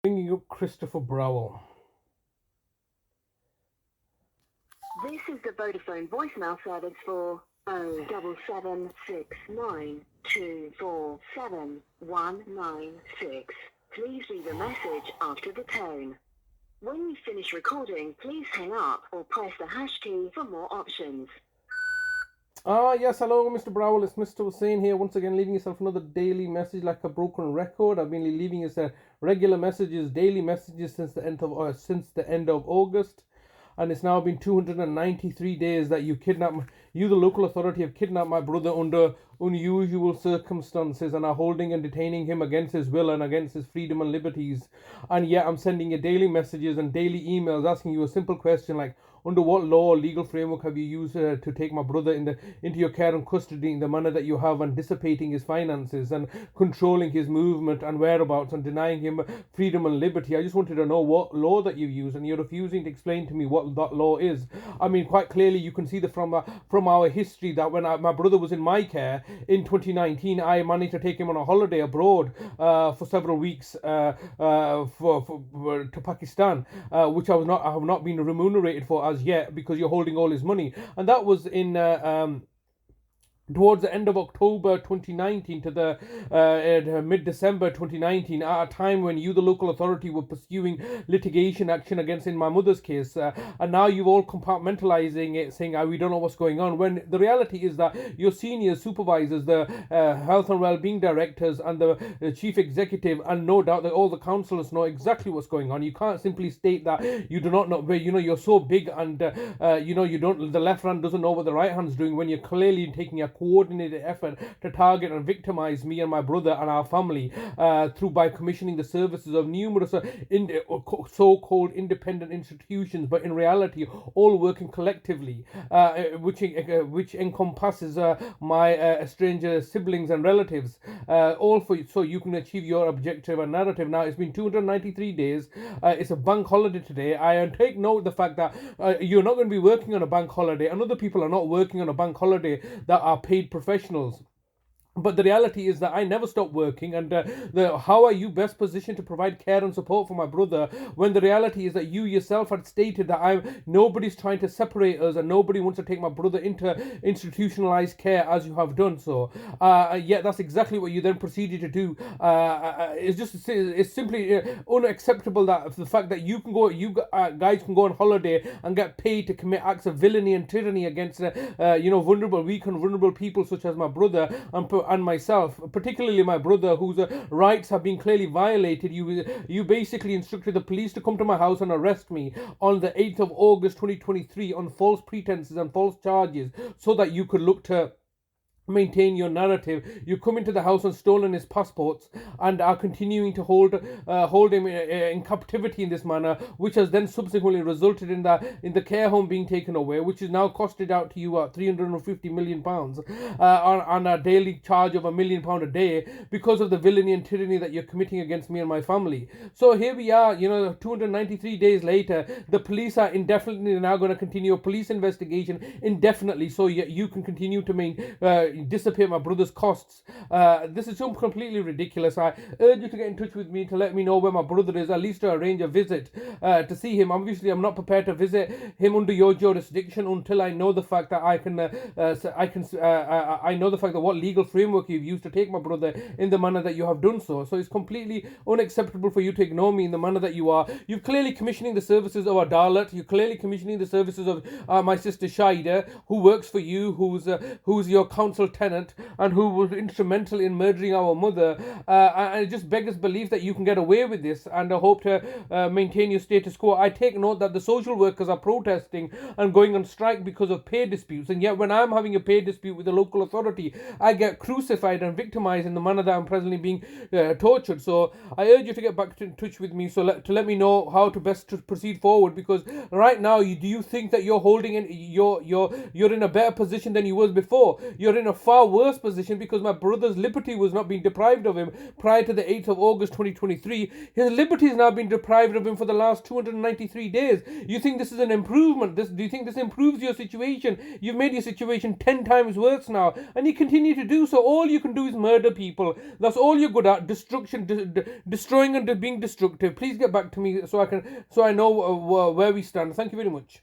Bringing up Christopher Browell. This is the Vodafone voicemail service for 07769247196. Please leave a message after the tone. When you finish recording, please hang up or press the hash key for more options. Yes, hello, Mr. Browell. It's Mr. Hussain here, once again, leaving yourself another daily message like a broken record. I've been leaving us regular messages, daily messages since the end of August, and it's now been 293 days that you, the local authority, have kidnapped my brother under unusual circumstances and are holding and detaining him against his will and against his freedom and liberties. And yet I'm sending you daily messages and daily emails asking you a simple question like, under what law or legal framework have you used to take my brother into your care and custody in the manner that you have, and dissipating his finances and controlling his movement and whereabouts and denying him freedom and liberty? I just wanted to know what law that you use, and you're refusing to explain to me what that law is. I mean, quite clearly you can see that from our history that when my brother was in my care in 2019, I managed to take him on a holiday abroad for several weeks to Pakistan, which I have not been remunerated for as yet, because you're holding all his money. And that was in towards the end of October 2019 to the mid-December 2019, at a time when you, the local authority, were pursuing litigation action against in my mother's case, and now you're all compartmentalizing it, saying we don't know what's going on, when the reality is that your senior supervisors, the health and well-being directors and the chief executive, and no doubt that all the councillors know exactly what's going on. You can't simply state that you do not know, where you're so big and you don't, the left hand doesn't know what the right hand's doing, when you're clearly taking a coordinated effort to target and victimize me and my brother and our family by commissioning the services of numerous so-called independent institutions, but in reality all working collectively, which encompasses my estranged siblings and relatives, all so you can achieve your objective and narrative. Now it's been 293 days. It's a bank holiday today. I take note of the fact that you're not going to be working on a bank holiday, and other people are not working on a bank holiday that are paid professionals. But the reality is that I never stopped working, and how are you best positioned to provide care and support for my brother, when the reality is that you yourself had stated that nobody's trying to separate us and nobody wants to take my brother into institutionalized care as you have done so. Yet that's exactly what you then proceeded to do. It's simply unacceptable that the fact that you guys can go on holiday and get paid to commit acts of villainy and tyranny against vulnerable, weak and vulnerable people such as my brother and myself, particularly my brother, whose rights have been clearly violated. You basically instructed the police to come to my house and arrest me on the 8th of August 2023 on false pretenses and false charges, so that you could look to maintain your narrative. You come into the house and stolen his passports and are continuing to hold him in captivity in this manner, which has then subsequently resulted in the care home being taken away, which is now costed out to you £350 million on a daily charge of £1 million a day, because of the villainy and tyranny that you're committing against me and my family. So here we are, 293 days later, the police are indefinitely now going to continue a police investigation indefinitely, so you can continue to dissipate my brother's costs. This is completely ridiculous. I urge you to get in touch with me to let me know where my brother is, at least to arrange a visit to see him. Obviously, I'm not prepared to visit him under your jurisdiction until I know the fact that I know the fact that what legal framework you've used to take my brother in the manner that you have done so. So it's completely unacceptable for you to ignore me in the manner that you are. You're clearly commissioning the services of Adalat. You're clearly commissioning the services of my sister Shaida, who works for you, who's your council tenant, and who was instrumental in murdering our mother. And it just beggars belief that you can get away with this, and I hope to maintain your status quo. I take note that the social workers are protesting and going on strike because of pay disputes, and yet when I'm having a pay dispute with the local authority, I get crucified and victimized in the manner that I'm presently being tortured. So I urge you to get back in touch with me, to let me know how to best to proceed forward, because right now, do you think that you're holding in you're in a better position than you was before? You're in a far worse position because my brother's liberty was not being deprived of him prior to the 8th of August 2023. His liberty has now been deprived of him for the last 293 days. You think this is an improvement? Do you think this improves your situation? You've made your situation 10 times worse now, and you continue to do so. All you can do is murder people. That's all you're good at. Destruction, destroying and being destructive. Please get back to me so I know where we stand. Thank you very much.